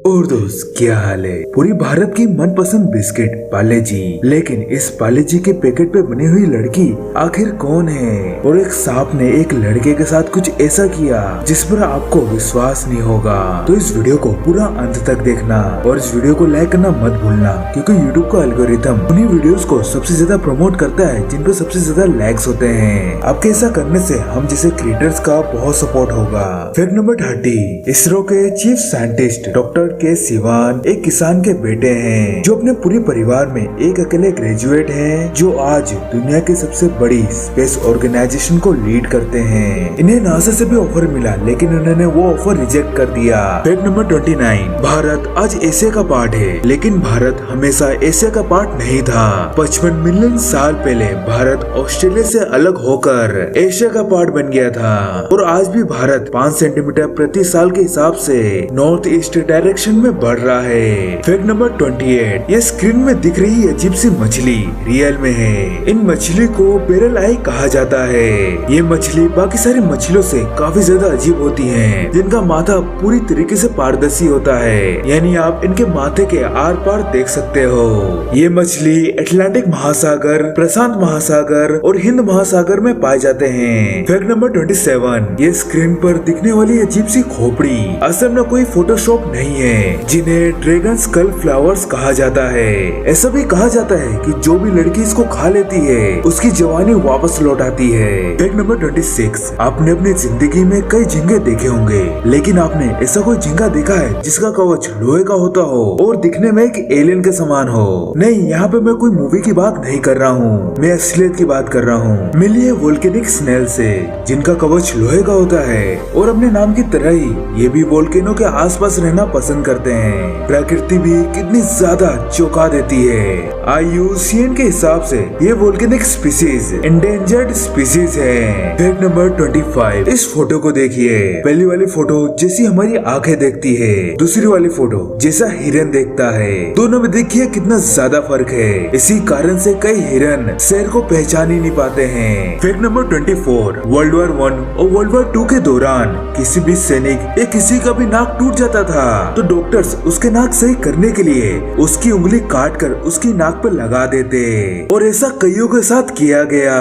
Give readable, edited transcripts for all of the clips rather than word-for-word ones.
और दोस्त क्या हाल है। पूरी भारत की मनपसंद बिस्किट पार्ले जी, लेकिन इस पार्ले जी के पैकेट पे बनी हुई लड़की आखिर कौन है। और एक सांप ने एक लड़के के साथ कुछ ऐसा किया जिस पर आपको विश्वास नहीं होगा। तो इस वीडियो को पूरा अंत तक देखना और इस वीडियो को लाइक करना मत भूलना, क्योंकि यूट्यूब का एल्गोरिथम उन्हीं वीडियोस को सबसे ज्यादा प्रमोट करता है जिन पर सबसे ज्यादा लाइक्स होते हैं। आपके ऐसा करने से हम जैसे क्रिएटर्स का बहुत सपोर्ट होगा। फैक्ट नंबर 30, इसरो के चीफ साइंटिस्ट डॉक्टर के सिवान एक किसान के बेटे हैं जो अपने पूरे परिवार में एक अकेले ग्रेजुएट हैं जो आज दुनिया की सबसे बड़ी स्पेस ऑर्गेनाइजेशन को लीड करते हैं। इन्हें नासा से भी ऑफर मिला, लेकिन उन्होंने वो ऑफर रिजेक्ट कर दिया। फैक्ट नंबर 29, भारत आज एशिया का पार्ट है, लेकिन भारत हमेशा एशिया का पार्ट नहीं था। 55 मिलियन साल पहले भारत ऑस्ट्रेलिया से अलग होकर एशिया का पार्ट बन गया था और आज भी भारत 5 सेंटीमीटर प्रति साल के हिसाब से नॉर्थ ईस्ट डायरेक्शन में बढ़ रहा है। फैक्ट नंबर 28, ये स्क्रीन में दिख रही अजीब सी मछली रियल में है। इन मछली को बेरल आई कहा जाता है। ये मछली बाकी सारी मछलियों से काफी ज्यादा अजीब होती है, जिनका माथा पूरी तरीके से पारदर्शी होता है, यानी आप इनके माथे के आर पार देख सकते हो। ये मछली अटलांटिक महासागर, प्रशांत महासागर और हिंद महासागर में पाए जाते हैं। फैक्ट नंबर 27, ये स्क्रीन पर दिखने वाली अजीब सी खोपड़ी असल में कोई फोटोशॉप नहीं है, जिन्हें ड्रैगन स्कल फ्लावर्स कहा जाता है। ऐसा भी कहा जाता है कि जो भी लड़की इसको खा लेती है उसकी जवानी वापस लौट आती है। फैक्ट नंबर 26, आपने अपनी जिंदगी में कई झींगे देखे होंगे, लेकिन आपने ऐसा कोई झींगा देखा है जिसका कवच लोहे का होता हो और दिखने में एक एलियन के समान हो? नहीं, यहाँ पे मैं कोई मूवी की बात नहीं कर रहा हूँ, मैं असलियत की बात कर रहा हूँ। मिलिए वोल्केनिक स्नेल से, जिनका कवच लोहे का होता है और अपने नाम की तरह ही ये भी वोल्केनो के आसपास रहना पसंद करते हैं। प्रकृति भी कितनी ज्यादा चौंका देती है। IUCN के हिसाब से ये वोल्केनिक स्पीसीज एंडेंजर्ड स्पीसीज है। फैक्ट नंबर 25, इस फोटो को देखिए। पहली वाली फोटो जैसी हमारी आंखें देखती है, दूसरी वाली फोटो जैसा हिरन देखता है। दोनों में देखिए कितना ज्यादा फर्क है। इसी कारण से कई हिरन शेर को पहचान ही नहीं पाते हैं। फैक्ट नंबर 24, वर्ल्ड वॉर 1 और वर्ल्ड वॉर 2 के दौरान किसी भी सैनिक या किसी का भी नाक टूट जाता था तो डॉक्टर्स उसके नाक सही करने के लिए उसकी उंगली काट कर उसकी नाक पर लगा देते, और ऐसा कईयों के साथ किया गया।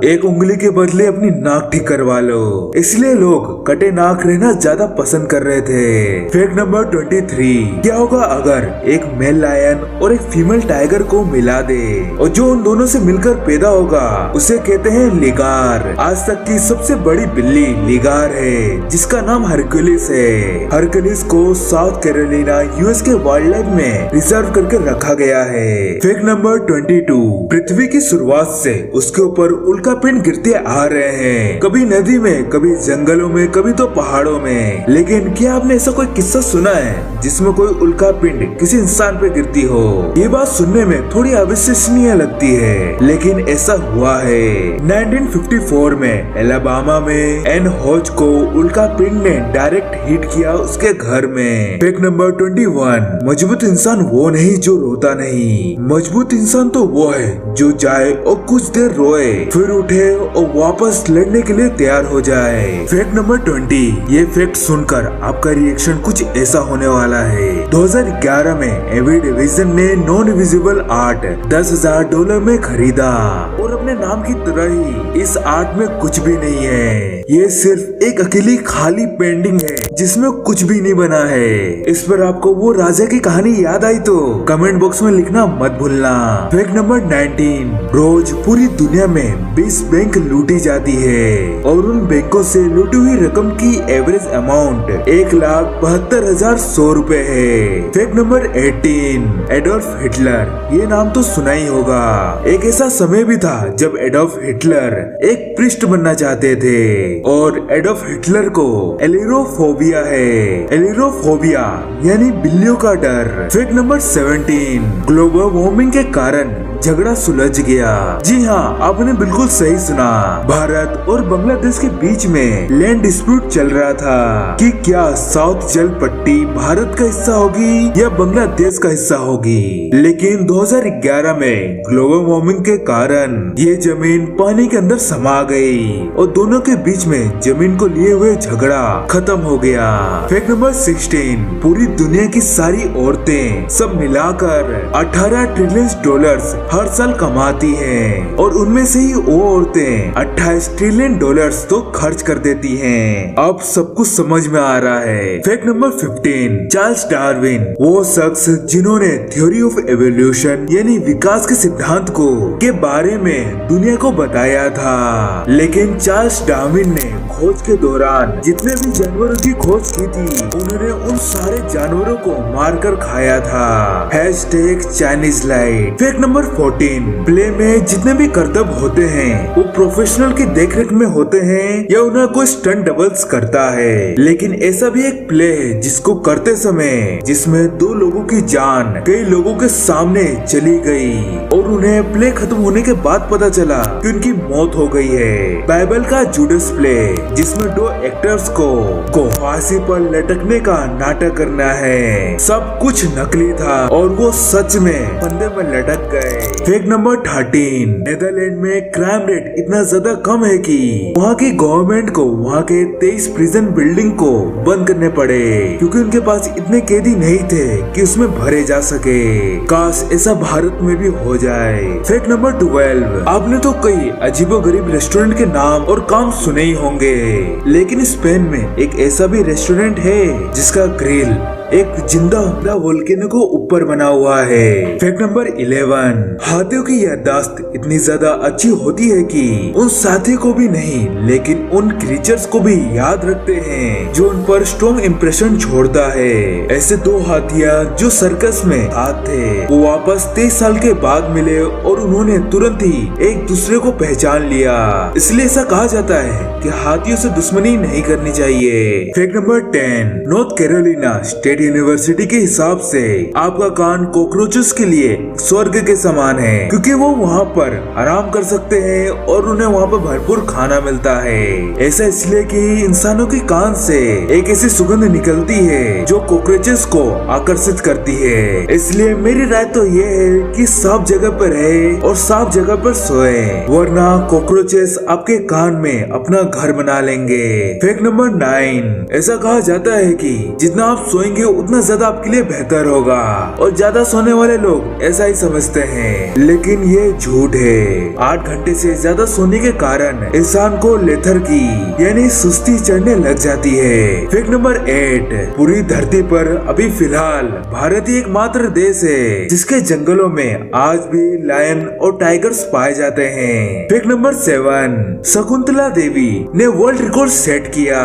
एक उंगली के बदले अपनी नाक ठीक करवा लो, इसलिए लोग कटे नाक रहना ज्यादा पसंद कर रहे थे। फैक्ट नंबर 23, क्या होगा अगर एक मेल लायन और एक फीमेल टाइगर को मिला दे और जो उन दोनों से मिलकर पैदा होगा उसे कहते हैं लिगार। आज तक की सबसे बड़ी बिल्ली लिगार है, जिसका नाम हरकुलिस है। हरकुलिस को साउथ कैरोलिना US के वाइल्ड लाइफ में रिजर्व करके रखा गया है। फैक्ट नंबर 22, पृथ्वी की शुरुआत से उसके ऊपर उल्का पिंड गिरते आ रहे हैं, कभी नदी में, कभी जंगलों में, कभी तो पहाड़ों में। लेकिन क्या आपने ऐसा कोई किस्सा सुना है जिसमें कोई उल्का पिंड किसी इंसान पे गिरती हो? ये बात सुनने में थोड़ी अविश्वसनीय लगती है, लेकिन ऐसा हुआ है। 1954 में एलाबामा में एन हॉज को उल्का पिंड ने डायरेक्ट हिट किया उसके घर में। फैक्ट नंबर 21, मजबूत इंसान वो नहीं जो रोता नहीं, मजबूत इंसान तो वो है जो जाए और कुछ देर रोए, फिर उठे और वापस लड़ने के लिए तैयार हो जाए। फैक्ट नंबर 20, ये फैक्ट सुनकर आपका रिएक्शन कुछ ऐसा होने वाला है। 2011 में एवी डिवीजन ने नॉन विजिबल आर्ट $10,000 में खरीदा और अपने नाम की तरह ही इस आर्ट में कुछ भी नहीं है। ये सिर्फ एक अकेली खाली पेंटिंग है जिसमें कुछ भी नहीं बना है। इस पर आपको वो राजा की कहानी याद आई तो कमेंट बॉक्स में लिखना मत भूलना। फैक्ट नंबर 19, रोज पूरी दुनिया में 20 बैंक लूटी जाती है और उन बैंकों से लूटी हुई रकम की एवरेज अमाउंट 1,72,100 रुपए है। फैक्ट नंबर 18, एडोल्फ हिटलर, ये नाम तो सुना ही होगा। एक ऐसा समय भी था जब एडोल्फ हिटलर एक प्रिस्ट बनना चाहते थे और एडोल्फ हिटलर को एलिरोफोबिया है। एलिरोफोबिया यानी बिल्लियों का डर। फैक्ट नंबर 17, ग्लोबल वार्मिंग के कारण झगड़ा सुलझ गया। जी हाँ, आपने बिल्कुल सही सुना। भारत और बांग्लादेश के बीच में लैंड डिस्प्यूट चल रहा था कि क्या साउथ जल पट्टी भारत का हिस्सा होगी या बांग्लादेश का हिस्सा होगी। लेकिन 2011 में ग्लोबल वार्मिंग के कारण ये जमीन पानी के अंदर समा गई और दोनों के बीच बीच में जमीन को लिए हुए झगड़ा खत्म हो गया। फैक्ट नंबर 16, पूरी दुनिया की सारी औरतें सब मिलाकर 18 ट्रिलियन डॉलर्स हर साल कमाती हैं और उनमें से ही वो औरतें 28 ट्रिलियन डॉलर्स तो खर्च कर देती हैं। अब सब कुछ समझ में आ रहा है। फैक्ट नंबर 15, चार्ल्स डार्विन वो शख्स जिन्होंने थ्योरी ऑफ एवोल्यूशन यानी विकास के सिद्धांत के बारे में दुनिया को बताया था, लेकिन चार्ल्स डार्विन ने खोज के दौरान जितने भी जानवरों की खोज की थी उन्होंने उन सारे जानवरों को मारकर खाया था। #Chinese light. Fact number 14, play में जितने भी करतब होते हैं वो प्रोफेशनल की देखरेख में होते हैं या उन्हें कोई स्टंट डबल्स करता है, लेकिन ऐसा भी एक प्ले है जिसको करते समय जिसमें 2 लोगों की जान कई लोगों के सामने चली गई और उन्हें प्ले खत्म होने के बाद पता चला कि उनकी मौत हो गई है। बाइबल का जूडस प्ले जिसमें 2 एक्टर्स को फांसी पर लटकने का नाटक करना है, सब कुछ नकली था और वो सच में फंदे में लटक गए। फैक्ट नंबर 13, नेदरलैंड में क्राइम रेट इतना ज्यादा कम है कि वहाँ की गवर्नमेंट को वहाँ के 23 प्रिजन बिल्डिंग को बंद करने पड़े क्योंकि उनके पास इतने कैदी नहीं थे कि उसमें भरे जा सके। काश ऐसा भारत में भी हो जाए। फैक्ट नंबर 12, आपने तो कई अजीबोगरीब रेस्टोरेंट के नाम और काम सुने ही होंगे, लेकिन स्पेन में एक ऐसा भी रेस्टोरेंट है जिसका ग्रिल एक जिंदा वोल्केनो को ऊपर बना हुआ है। फैक्ट नंबर 11, हाथियों की याददाश्त इतनी ज्यादा अच्छी होती है कि उन साथियों को भी नहीं लेकिन उन क्रीचर्स को भी याद रखते हैं जो उन पर स्ट्रॉन्ग इम्प्रेशन छोड़ता है। ऐसे 2 हाथिया जो सर्कस में साथ थे वो वापस 23 साल के बाद मिले और उन्होंने तुरंत ही एक दूसरे को पहचान लिया, इसलिए ऐसा कहा जाता है कि हाथियों से दुश्मनी नहीं करनी चाहिए। Fact number 10, north Carolina state university के हिसाब से आपका कान कॉकरोचेस के लिए स्वर्ग के समान है क्योंकि वो वहाँ पर आराम कर सकते हैं और उन्हें वहाँ पर भरपूर खाना मिलता है। ऐसा इसलिए कि इंसानों के कान से एक ऐसी सुगंध निकलती है जो कॉकरोचेस को आकर्षित करती है। इसलिए मेरी राय तो ये है कि साफ जगह पर रहे और साफ जगह पर सोए, वरना कॉकरोचेस आपके कान में अपना घर बना लेंगे। फैक्ट नंबर 9, ऐसा कहा जाता है कि जितना आप सोएंगे उतना ज्यादा आपके लिए बेहतर होगा और ज्यादा सोने वाले लोग ऐसा ही समझते हैं, लेकिन ये झूठ है। 8 घंटे से ज्यादा सोने के कारण इंसान को लेथर्गी यानी सुस्ती चढ़ने लग जाती है। फैक्ट नंबर 8, पूरी धरती पर अभी फिलहाल भारत ही एकमात्र देश है जिसके जंगलों में आज भी लायन और टाइगर्स पाए जाते हैं। फैक्ट नंबर 7, शकुंतला देवी ने वर्ल्ड रिकॉर्ड सेट किया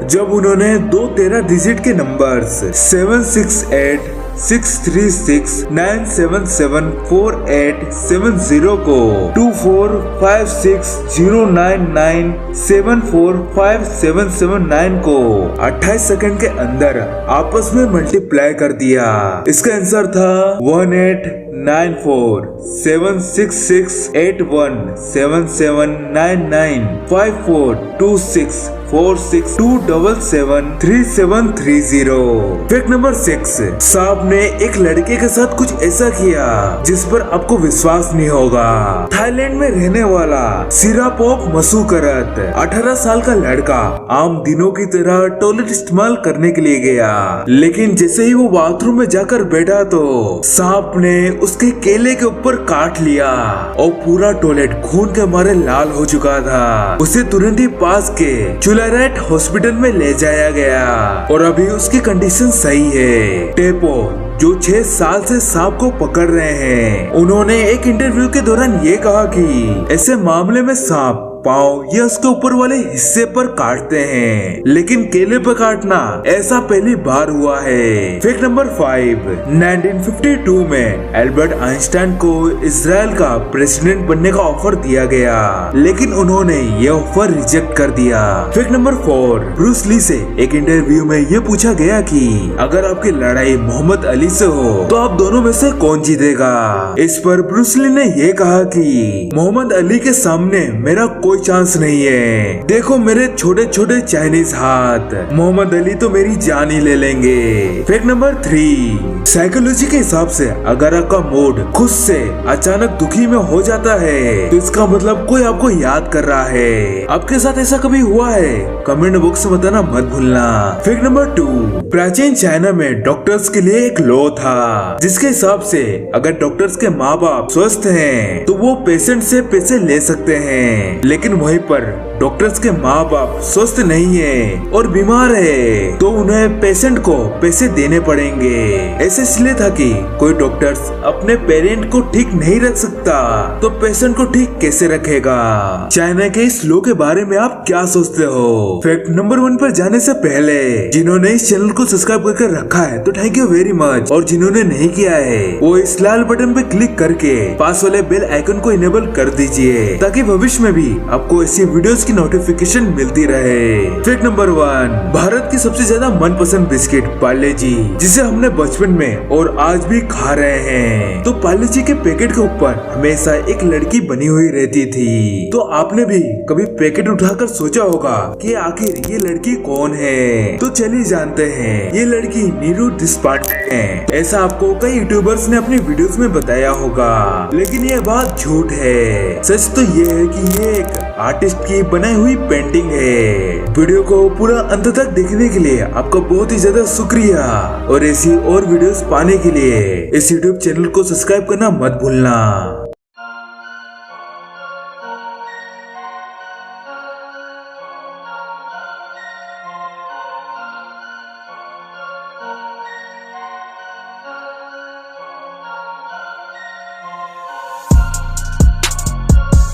जब उन्होंने 2 13 डिजिट के नंबर्स 768-636-977-4870 को 24560997457779 को 28 सेकंड के अंदर आपस में मल्टीप्लाई कर दिया। इसका आंसर था 1896-8179954264627773730। फैक्ट नंबर 6, सांप ने एक लड़के के साथ कुछ ऐसा किया जिस पर आपको विश्वास नहीं होगा। थाईलैंड में रहने वाला सिरापोक मसूकरत 18 साल का लड़का आम दिनों की तरह टॉयलेट इस्तेमाल करने के लिए गया, लेकिन जैसे ही वो बाथरूम में जाकर बैठा तो सांप ने उसके केले के ऊपर काट लिया और पूरा टॉयलेट खून के मारे लाल हो चुका था। उसे तुरंत ही पास के चुलाराइट हॉस्पिटल में ले जाया गया और अभी उसकी कंडीशन सही है। टेपो जो 6 साल से सांप को पकड़ रहे हैं, उन्होंने एक इंटरव्यू के दौरान ये कहा कि ऐसे मामले में सांप पाँव या उसके ऊपर वाले हिस्से पर काटते हैं, लेकिन केले पर काटना ऐसा पहली बार हुआ है। फैक्ट नंबर 5, 1952 में एल्बर्ट आइंस्टाइन को इजराइल का प्रेसिडेंट बनने का ऑफर दिया गया, लेकिन उन्होंने ये ऑफर रिजेक्ट कर दिया। फैक्ट नंबर 4, ब्रूस ली से एक इंटरव्यू में ये पूछा गया कि अगर आपकी लड़ाई मोहम्मद अली से हो तो आप दोनों में से कौन जीतेगा। इस पर ब्रूस ली ने ये कहा कि मोहम्मद अली के सामने मेरा कोई चांस नहीं है। देखो मेरे छोटे छोटे चाइनीज हाथ, मोहम्मद अली तो मेरी जान ही ले लेंगे। फैक्ट नंबर 3, साइकोलॉजी के हिसाब से अगर आपका मूड खुद से अचानक दुखी में हो जाता है तो इसका मतलब कोई आपको याद कर रहा है। आपके साथ ऐसा कभी हुआ है? कमेंट बॉक्स में बताना मत भूलना। फैक्ट नंबर 2, प्राचीन चाइना में डॉक्टर्स के लिए एक लॉ था जिसके हिसाब से अगर डॉक्टर्स के माँ बाप स्वस्थ हैं तो वो पेशेंट से पैसे ले सकते हैं, लेकिन वहीं पर डॉक्टर्स के माँ बाप स्वस्थ नहीं है और बीमार है तो उन्हें पेशेंट को पैसे देने पड़ेंगे। ऐसे इसलिए था कि कोई डॉक्टर्स अपने पेरेंट को ठीक नहीं रख सकता तो पेशेंट को ठीक कैसे रखेगा। चाइना के इस लॉ के बारे में आप क्या सोचते हो? फैक्ट नंबर 1 पर जाने से पहले जिन्होंने इस चैनल को सब्सक्राइब करके रखा है तो थैंक यू वेरी मच, और जिन्होंने नहीं किया है वो इस लाल बटन पे क्लिक करके पास वाले बेल आइकन को इनेबल कर दीजिए ताकि भविष्य में भी आपको ऐसी वीडियोस की नोटिफिकेशन मिलती रहे। फैक्ट नंबर 1, भारत की सबसे ज्यादा मनपसंद बिस्किट पार्ले जी, जिसे हमने बचपन में और आज भी खा रहे हैं। तो पार्ले जी के पैकेट के ऊपर हमेशा एक लड़की बनी हुई रहती थी। तो आपने भी कभी पैकेट उठाकर सोचा होगा कि आखिर ये लड़की कौन है? तो चलिए जानते हैं, ये लड़की नीरू देशपांडे है। ऐसा आपको कई यूट्यूबर्स ने अपनी वीडियोस में बताया होगा, लेकिन ये बात झूठ है। सच तो ये है कि ये एक आर्टिस्ट की बनाई हुई पेंटिंग है। वीडियो को पूरा अंत तक देखने के लिए आपका बहुत ही ज्यादा शुक्रिया, और ऐसी और वीडियोस पाने के लिए इस यूट्यूब चैनल को सब्सक्राइब करना मत भूलना।